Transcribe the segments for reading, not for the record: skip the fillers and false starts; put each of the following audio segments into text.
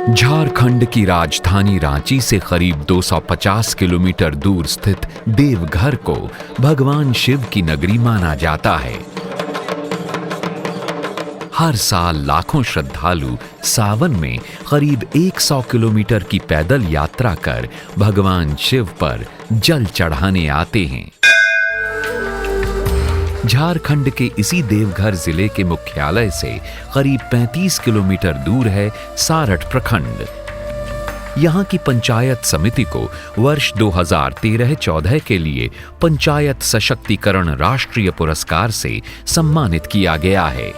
झारखंड की राजधानी रांची से करीब 250 किलोमीटर दूर स्थित देवघर को भगवान शिव की नगरी माना जाता है। हर साल लाखों श्रद्धालु सावन में करीब 100 किलोमीटर की पैदल यात्रा कर भगवान शिव पर जल चढ़ाने आते हैं। झारखंड के इसी देवघर जिले के मुख्यालय से करीब 35 किलोमीटर दूर है सारठ प्रखंड। यहाँ की पंचायत समिति को वर्ष 2013-14 के लिए पंचायत सशक्तिकरण राष्ट्रीय पुरस्कार से सम्मानित किया गया है।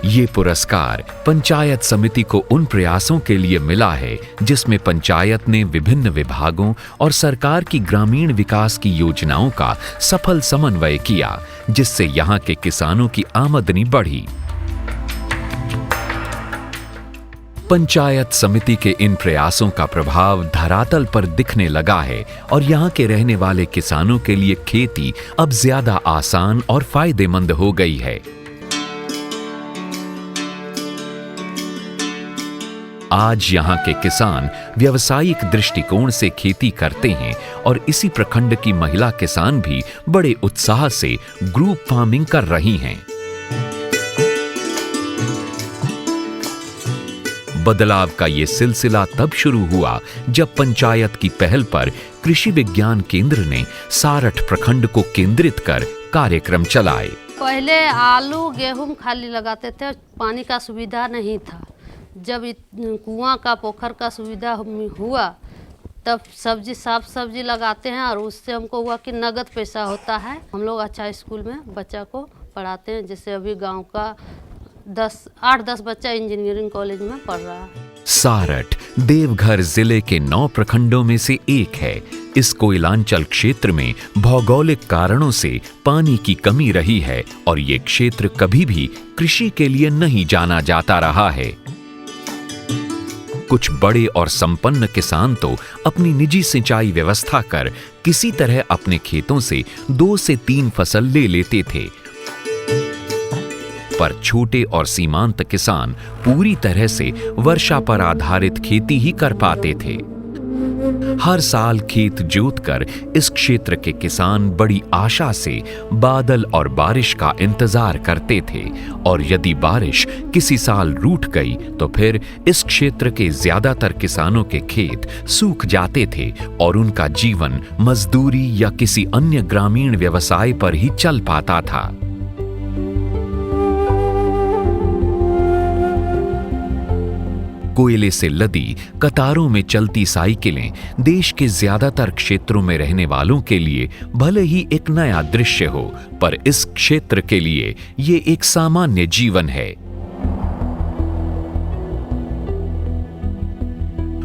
ये पुरस्कार पंचायत समिति को उन प्रयासों के लिए मिला है जिसमें पंचायत ने विभिन्न विभागों और सरकार की ग्रामीण विकास की योजनाओं का सफल समन्वय किया, जिससे यहाँ के किसानों की आमदनी बढ़ी। पंचायत समिति के इन प्रयासों का प्रभाव धरातल पर दिखने लगा है और यहाँ के रहने वाले किसानों के लिए खेती अब ज्यादा आसान और फायदेमंद हो गई है। आज यहाँ के किसान व्यावसायिक दृष्टिकोण से खेती करते हैं और इसी प्रखंड की महिला किसान भी बड़े उत्साह से ग्रुप फार्मिंग कर रही हैं। बदलाव का ये सिलसिला तब शुरू हुआ जब पंचायत की पहल पर कृषि विज्ञान केंद्र ने सारठ प्रखंड को केंद्रित कर कार्यक्रम चलाए। पहले आलू गेहूं खाली लगाते थे, पानी का सुविधा नहीं था। जब कुआं का पोखर का सुविधा हुआ तब साफ सब्जी लगाते हैं और उससे हमको हुआ कि नगद पैसा होता है। हम लोग अच्छा स्कूल में बच्चा को पढ़ाते हैं, जैसे अभी गांव का 8-10 बच्चा इंजीनियरिंग कॉलेज में पढ़ रहा है। सारठ देवघर जिले के 9 प्रखंडों में से एक है। इस कोयलांचल क्षेत्र में भौगोलिक कारणों से पानी की कमी रही है और ये क्षेत्र कभी भी कृषि के लिए नहीं जाना जाता रहा है। कुछ बड़े और संपन्न किसान तो अपनी निजी सिंचाई व्यवस्था कर किसी तरह अपने खेतों से 2 से 3 फसल ले लेते थे, पर छोटे और सीमांत किसान पूरी तरह से वर्षा पर आधारित खेती ही कर पाते थे। हर साल खेत जोतकर इस क्षेत्र के किसान बड़ी आशा से बादल और बारिश का इंतजार करते थे और यदि बारिश किसी साल रूठ गई तो फिर इस क्षेत्र के ज्यादातर किसानों के खेत सूख जाते थे और उनका जीवन मजदूरी या किसी अन्य ग्रामीण व्यवसाय पर ही चल पाता था। कोयले से लदी कतारों में चलती साइकिलें देश के ज्यादातर क्षेत्रों में रहने वालों के लिए भले ही एक नया दृश्य हो, पर इस क्षेत्र के लिए ये एक सामान्य जीवन है।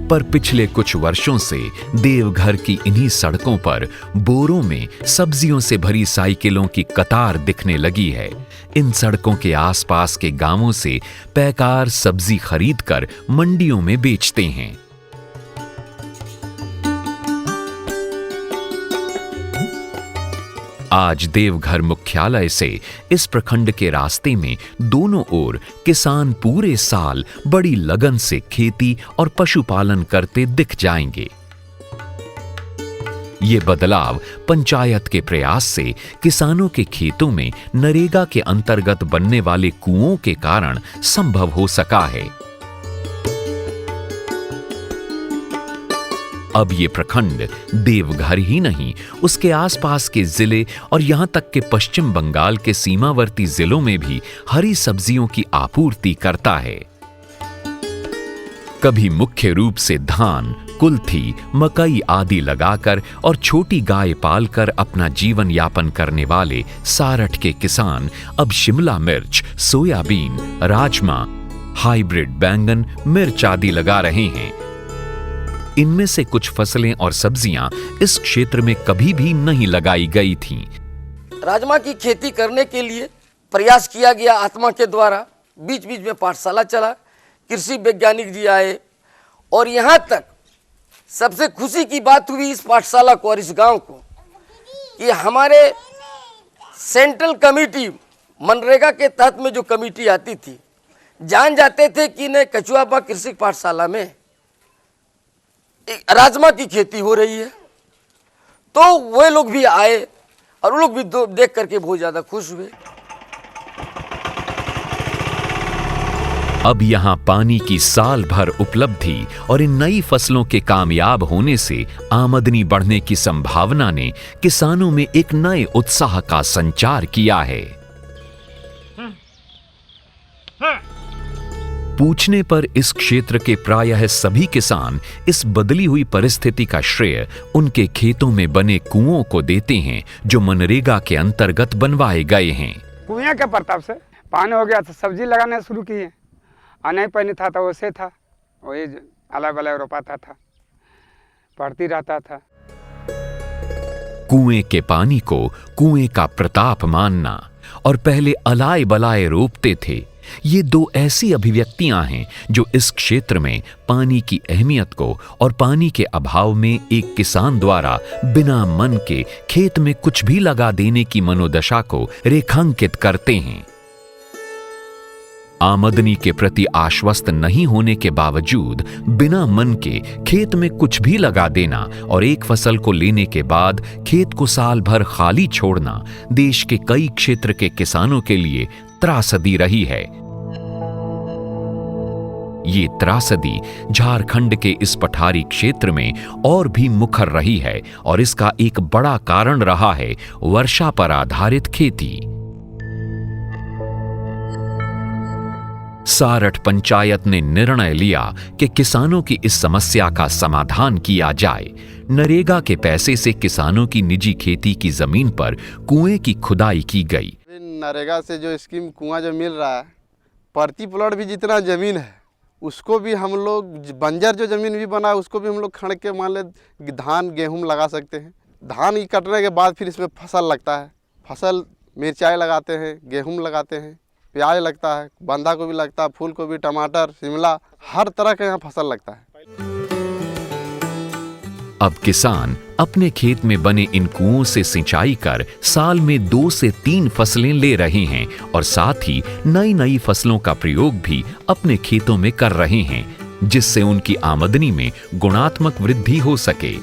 पर पिछले कुछ वर्षों से देवघर की इन्हीं सड़कों पर बोरों में सब्जियों से भरी साइकिलों की कतार दिखने लगी है। इन सड़कों के आसपास के गांवों से पैकार सब्जी खरीदकर मंडियों में बेचते हैं। आज देवघर मुख्यालय से इस प्रखंड के रास्ते में दोनों ओर किसान पूरे साल बड़ी लगन से खेती और पशुपालन करते दिख जाएंगे। ये बदलाव पंचायत के प्रयास से किसानों के खेतों में नरेगा के अंतर्गत बनने वाले कुओं के कारण संभव हो सका है। अब ये प्रखंड देवघर ही नहीं, उसके आसपास के जिले और यहां तक के पश्चिम बंगाल के सीमावर्ती जिलों में भी हरी सब्जियों की आपूर्ति करता है। कभी मुख्य रूप से धान, कुल्थी, मकई आदि लगाकर और छोटी गाय पालकर अपना जीवन यापन करने वाले सारठ के किसान अब शिमला मिर्च, सोयाबीन, राजमा, हाइब्रिड बैंगन, मिर्च आदि लगा रहे हैं। इनमें से कुछ फसलें और सब्जियां इस क्षेत्र में कभी भी नहीं लगाई गई थीं। राजमा की खेती करने के लिए प्रयास किया गया आत्मा के द्वारा। बीच बीच में पाठशाला चला, कृषि वैज्ञानिक जी आए और यहाँ तक सबसे खुशी की बात हुई इस पाठशाला को और इस गांव को कि हमारे सेंट्रल कमेटी मनरेगा के तहत में जो कमेटी आती थी, जान जाते थे कि न कचुआपा कृषि पाठशाला में एक राजमा की खेती हो रही है, तो वे लोग भी आए और वो लोग भी देख करके बहुत ज़्यादा खुश हुए। अब यहाँ पानी की साल भर उपलब्धि और इन नई फसलों के कामयाब होने से आमदनी बढ़ने की संभावना ने किसानों में एक नए उत्साह का संचार किया है। पूछने पर इस क्षेत्र के प्रायः सभी किसान इस बदली हुई परिस्थिति का श्रेय उनके खेतों में बने कुओं को देते हैं, जो मनरेगा के अंतर्गत बनवाए गए हैं। कुएं के प्रताप से पानी हो गया तो सब्जी लगाने शुरू किए। नहीं पानी था तो वैसे था, वही अलग अलग रोपाता था, पड़ती रहता था। कुएं के पानी को कुएं का प्रताप मानना और पहले अलाए बलाए रोपते थे, ये दो ऐसी अभिव्यक्तियां हैं जो इस क्षेत्र में पानी की अहमियत को और पानी के अभाव में एक किसान द्वारा बिना मन के खेत में कुछ भी लगा देने की मनोदशा को रेखांकित करते हैं। आमदनी के प्रति आश्वस्त नहीं होने के बावजूद बिना मन के खेत में कुछ भी लगा देना और एक फसल को लेने के बाद खेत को साल भर खाली छोड़ना देश के कई क्षेत्र के किसानों के लिए त्रासदी रही है। ये त्रासदी झारखंड के इस पठारी क्षेत्र में और भी मुखर रही है और इसका एक बड़ा कारण रहा है वर्षा पर आधारित खेती। सारठ पंचायत ने निर्णय लिया कि किसानों की इस समस्या का समाधान किया जाए। नरेगा के पैसे से किसानों की निजी खेती की जमीन पर कुएं की खुदाई की गई। नरेगा से जो स्कीम कुआं जो मिल रहा है, प्रति प्लॉट भी जितना जमीन है उसको भी हम लोग बंजर जो जमीन भी बना है उसको भी हम लोग खड़ के मान ले धान गेहूं लगा सकते हैं। धान की कटने के बाद फिर इसमें फसल लगता है, फसल मिर्चाई लगाते हैं, गेहूं लगाते हैं, प्याज लगता है, बंधा गोभी लगता है, फूल गोभी, टमाटर, शिमला, हर तरह का यहाँ फसल लगता है। अब किसान अपने खेत में बने इन कुओं से सिंचाई कर साल में 2 से 3 फसलें ले रहे हैं और साथ ही नई नई फसलों का प्रयोग भी अपने खेतों में कर रहे हैं, जिससे उनकी आमदनी में गुणात्मक वृद्धि हो सके।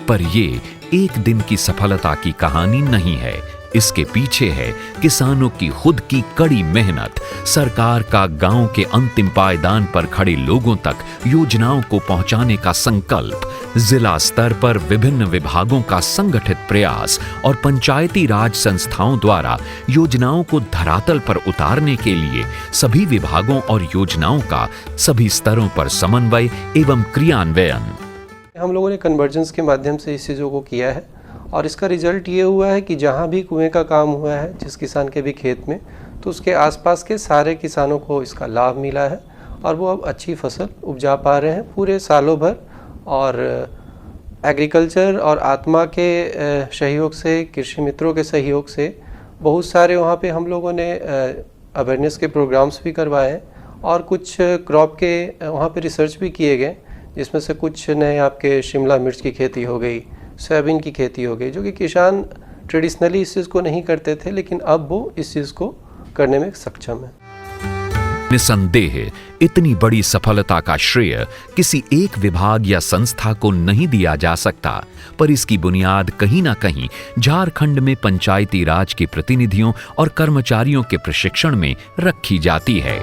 पर ये एक दिन की सफलता की कहानी नहीं है। इसके पीछे है किसानों की खुद की कड़ी मेहनत, सरकार का गांव के अंतिम पायदान पर खड़े लोगों तक योजनाओं को पहुंचाने का संकल्प, जिला स्तर पर विभिन्न विभागों का संगठित प्रयास और पंचायती राज संस्थाओं द्वारा योजनाओं को धरातल पर उतारने के लिए सभी विभागों और योजनाओं का सभी स्तरों पर समन्वय एवं क्रियान्वयन। हम लोगों ने कन्वर्जेंस के माध्यम से इस चीज़ों को किया है और इसका रिजल्ट ये हुआ है कि जहाँ भी कुएं का काम हुआ है जिस किसान के भी खेत में, तो उसके आसपास के सारे किसानों को इसका लाभ मिला है और वो अब अच्छी फसल उपजा पा रहे हैं पूरे सालों भर। और एग्रीकल्चर और आत्मा के सहयोग से, कृषि मित्रों के सहयोग से बहुत सारे वहाँ पे हम लोगों ने अवेयरनेस के प्रोग्राम्स भी करवाए हैं और कुछ क्रॉप के वहाँ पे रिसर्च भी किए गए, जिसमें से कुछ नए आपके शिमला मिर्च की खेती हो गई, सोयाबीन की खेती हो गई, जो कि किसान ट्रेडिशनली इस चीज़ को नहीं करते थे, लेकिन अब वो इस चीज़ को करने में सक्षम है। निसंदेह इतनी बड़ी सफलता का श्रेय किसी एक विभाग या संस्था को नहीं दिया जा सकता, पर इसकी बुनियाद कहीं ना कहीं झारखंड में पंचायती राज के प्रतिनिधियों और कर्मचारियों के प्रशिक्षण में रखी जाती है।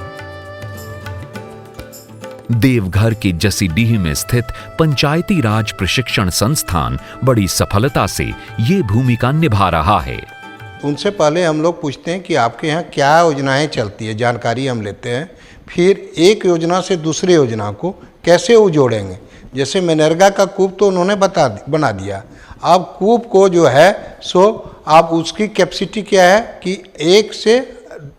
देवघर के जसीडीह में स्थित पंचायती राज प्रशिक्षण संस्थान बड़ी सफलता से ये भूमिका निभा रहा है। उनसे पहले हम लोग पूछते हैं कि आपके यहाँ क्या योजनाएं चलती है, जानकारी हम लेते हैं, फिर एक योजना से दूसरी योजना को कैसे वो जोड़ेंगे। जैसे मनरेगा का कूप तो उन्होंने बना दिया, अब कूप को जो है सो आप उसकी कैपेसिटी क्या है कि 1 से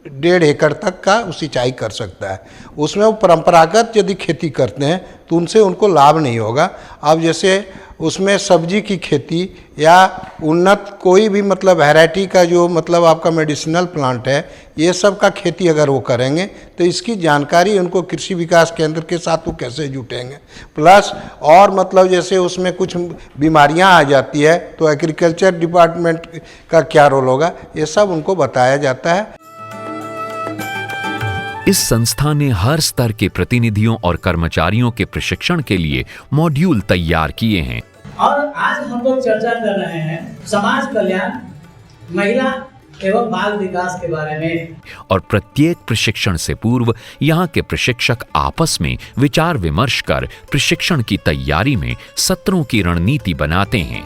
1.5 एकड़ तक का सिंचाई कर सकता है। उसमें वो परंपरागत यदि खेती करते हैं तो उनसे उनको लाभ नहीं होगा। अब जैसे उसमें सब्जी की खेती या उन्नत कोई भी मतलब वैरायटी का जो मतलब आपका मेडिसिनल प्लांट है, ये सब का खेती अगर वो करेंगे तो इसकी जानकारी उनको कृषि विकास केंद्र के साथ वो कैसे जुटेंगे। प्लस और मतलब जैसे उसमें कुछ बीमारियां आ जाती है तो एग्रीकल्चर डिपार्टमेंट का क्या रोल होगा, ये सब उनको बताया जाता है। इस संस्था ने हर स्तर के प्रतिनिधियों और कर्मचारियों के प्रशिक्षण के लिए मॉड्यूल तैयार किए हैं। और आज हम लोग चर्चा कर रहे हैं समाज कल्याण, महिला एवं बाल विकास के बारे में। और प्रत्येक प्रशिक्षण से पूर्व यहाँ के प्रशिक्षक आपस में विचार विमर्श कर प्रशिक्षण की तैयारी में सत्रों की रणनीति बनाते हैं।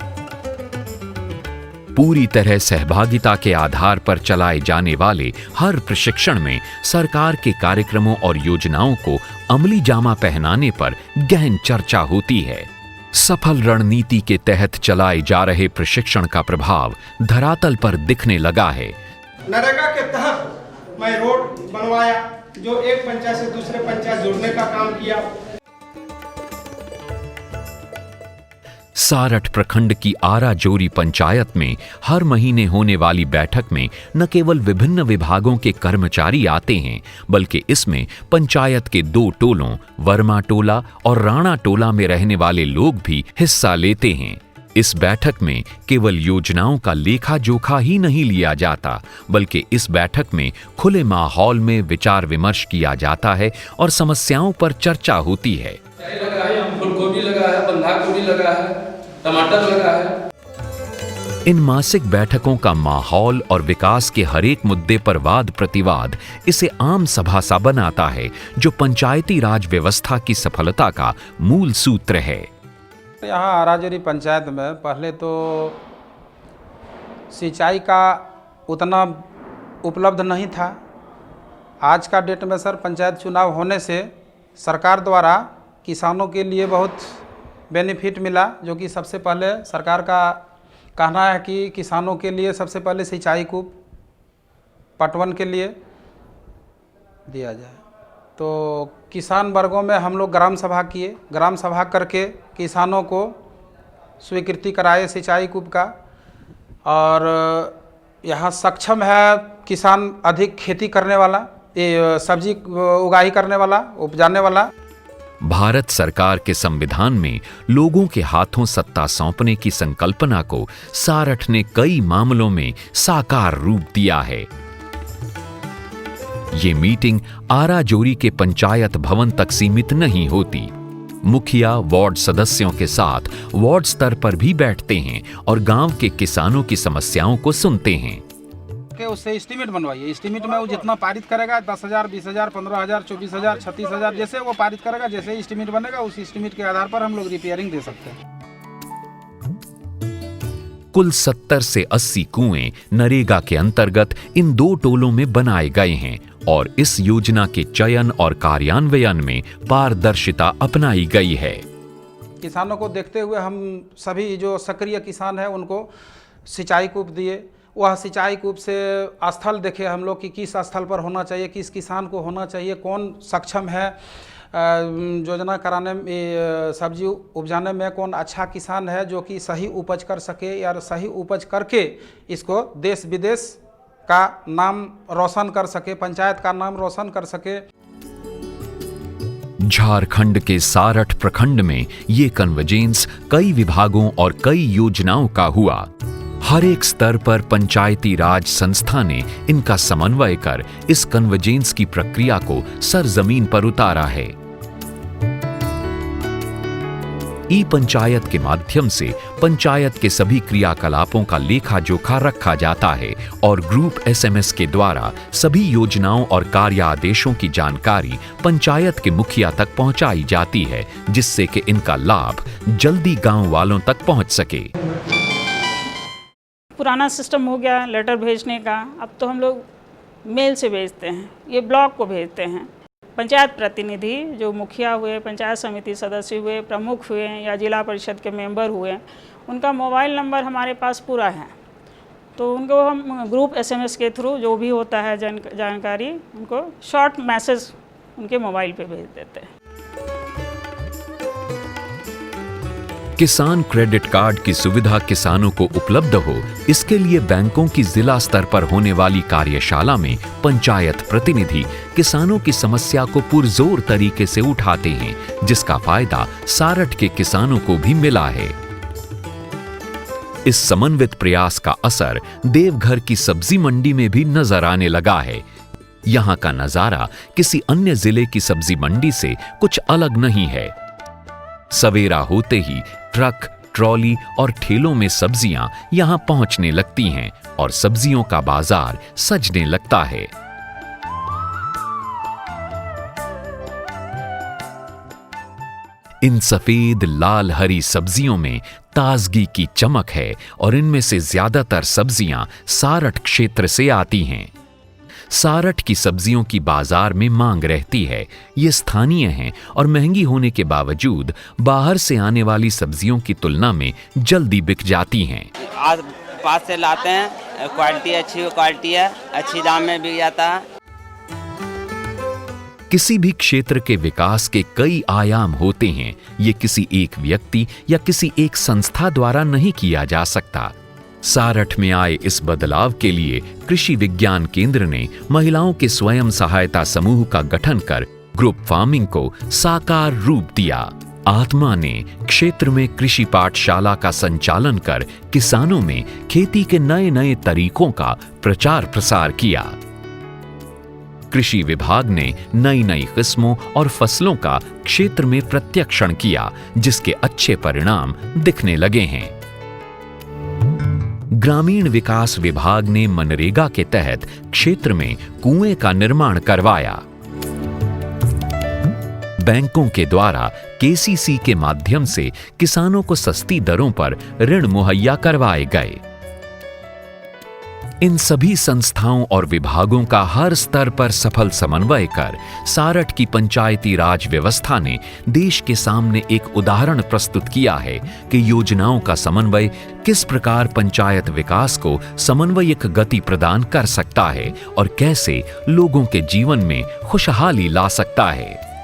पूरी तरह सहभागिता के आधार पर चलाए जाने वाले हर प्रशिक्षण में सरकार के कार्यक्रमों और योजनाओं को अमली जामा पहनाने पर गहन चर्चा होती है। सफल रणनीति के तहत चलाए जा रहे प्रशिक्षण का प्रभाव धरातल पर दिखने लगा है। नरेगा के तहत मैं रोड बनवाया, जो एक पंचायत से दूसरे पंचायत जोड़ने का काम किया। सारठ प्रखंड की आरा जोरी पंचायत में हर महीने होने वाली बैठक में न केवल विभिन्न विभागों के कर्मचारी आते हैं, बल्कि इसमें पंचायत के 2 टोलों वर्मा टोला और राणा टोला में रहने वाले लोग भी हिस्सा लेते हैं। इस बैठक में केवल योजनाओं का लेखा जोखा ही नहीं लिया जाता, बल्कि इस बैठक में खुले माहौल में विचार विमर्श किया जाता है और समस्याओं पर चर्चा होती है। फूलगोभी लगा है, बंधा गोभी लगा है, टमाटर लगा है। इन मासिक बैठकों का माहौल और विकास के हरेक मुद्दे पर वाद प्रतिवाद इसे आम सभा सा बनाता है, जो पंचायती राज व्यवस्था की सफलता का मूल सूत्र है। यहाँ आराजोरी पंचायत में पहले तो सिंचाई का उतना उपलब्ध नहीं था। आज का डेट में सर पंचायत चुनाव होने से सरकार द्वारा किसानों के लिए बहुत बेनिफिट मिला, जो कि सबसे पहले सरकार का कहना है कि किसानों के लिए सबसे पहले सिंचाई कूप पटवन के लिए दिया जाए। तो किसान वर्गों में हम लोग ग्राम सभा किए, ग्राम सभा करके किसानों को स्वीकृति कराए सिंचाई कूप का। और यहाँ सक्षम है किसान अधिक खेती करने वाला, ये सब्जी उगाही करने वाला, उपजाने वाला। भारत सरकार के संविधान में लोगों के हाथों सत्ता सौंपने की संकल्पना को सारठ ने कई मामलों में साकार रूप दिया है। ये मीटिंग आरा जोरी के पंचायत भवन तक सीमित नहीं होती। मुखिया वार्ड सदस्यों के साथ वार्ड स्तर पर भी बैठते हैं और गांव के किसानों की समस्याओं को सुनते हैं। के उससे एस्टीमेट बनवाइए, एस्टीमेट में वो जितना पारित करेगा 10,000, 20,000, 15,000, 24,000, 36,000 जैसे वो पारित करेगा, जैसे एस्टीमेट बनेगा उस एस्टीमेट के आधार पर हम लोग रिपेयरिंग दे सकते हैं। कुल 70 से 80 कुएं नरेगा के अंतर्गत इन 2 टोलों में बनाए गए हैं और इस योजना के चयन और कार्यान्वयन में पारदर्शिता अपनाई गई है। किसानों को देखते हुए हम सभी जो सक्रिय किसान हैं उनको सिंचाई कूप दिए। वह सिंचाई कूप से स्थल देखे हम लोग कि किस स्थल पर होना चाहिए, किस किसान को होना चाहिए, कौन सक्षम है योजना कराने में, सब्जी उपजाने में कौन अच्छा किसान है जो कि सही उपज कर सके या सही उपज करके इसको देश विदेश का नाम रोशन कर सके, पंचायत का नाम रोशन कर सके। झारखंड के सारठ प्रखंड में ये कन्वर्जेंस कई विभागों और कई योजनाओं का हुआ। हर एक स्तर पर पंचायती राज संस्था ने इनका समन्वय कर इस कन्वर्जेंस की प्रक्रिया को सरजमीन पर उतारा है। ई पंचायत के माध्यम से पंचायत के सभी क्रियाकलापों का लेखा जोखा रखा जाता है और ग्रुप SMS के द्वारा सभी योजनाओं और कार्य आदेशों की जानकारी पंचायत के मुखिया तक पहुंचाई जाती है, जिससे कि इनका लाभ जल्दी गांव वालों तक पहुंच सके। पुराना सिस्टम हो गया लेटर भेजने का, अब तो हम लोग मेल से भेजते हैं, ये ब्लॉक को भेजते हैं। पंचायत प्रतिनिधि जो मुखिया हुए, पंचायत समिति सदस्य हुए, प्रमुख हुए या जिला परिषद के मेंबर हुए, उनका मोबाइल नंबर हमारे पास पूरा है, तो उनको हम ग्रुप SMS के थ्रू जो भी होता है जानकारी उनको शॉर्ट मैसेज उनके मोबाइल पे भेज देते हैं। किसान क्रेडिट कार्ड की सुविधा किसानों को उपलब्ध हो, इसके लिए बैंकों की जिला स्तर पर होने वाली कार्यशाला में पंचायत प्रतिनिधि किसानों की समस्या को पुरजोर तरीके से उठाते हैं, जिसका फायदा सारठ के किसानों को भी मिला है। इस समन्वित प्रयास का असर देवघर की सब्जी मंडी में भी नजर आने लगा है। यहाँ का नजारा किसी अन्य जिले की सब्जी मंडी से कुछ अलग नहीं है। सवेरा होते ही ट्रक, ट्रॉली और ठेलों में सब्जियां यहां पहुंचने लगती हैं और सब्जियों का बाजार सजने लगता है। इन सफेद लाल हरी सब्जियों में ताजगी की चमक है और इनमें से ज्यादातर सब्जियां सारठ क्षेत्र से आती हैं। सारठ की सब्जियों की बाजार में मांग रहती है। ये स्थानीय हैं और महंगी होने के बावजूद बाहर से आने वाली सब्जियों की तुलना में जल्दी बिक जाती हैं। आज पास से लाते हैं, क्वालिटी अच्छी क्वालिटी है, अच्छी दाम में बिक जाता है। किसी भी क्षेत्र के विकास के कई आयाम होते हैं। ये किसी एक व्यक्ति या किसी एक संस्था द्वारा नहीं किया जा सकता। सारठ में आए इस बदलाव के लिए कृषि विज्ञान केंद्र ने महिलाओं के स्वयं सहायता समूह का गठन कर ग्रुप फार्मिंग को साकार रूप दिया। आत्मा ने क्षेत्र में कृषि पाठशाला का संचालन कर किसानों में खेती के नए नए तरीकों का प्रचार प्रसार किया। कृषि विभाग ने नई नई किस्मों और फसलों का क्षेत्र में प्रत्यक्षण किया, जिसके अच्छे परिणाम दिखने लगे हैं। ग्रामीण विकास विभाग ने मनरेगा के तहत क्षेत्र में कुएं का निर्माण करवाया। बैंकों के द्वारा केसीसी के माध्यम से किसानों को सस्ती दरों पर ऋण मुहैया करवाए गए। इन सभी संस्थाओं और विभागों का हर स्तर पर सफल समन्वय कर सारठ की पंचायती राज व्यवस्था ने देश के सामने एक उदाहरण प्रस्तुत किया है कि योजनाओं का समन्वय किस प्रकार पंचायत विकास को समन्वयिक गति प्रदान कर सकता है और कैसे लोगों के जीवन में खुशहाली ला सकता है।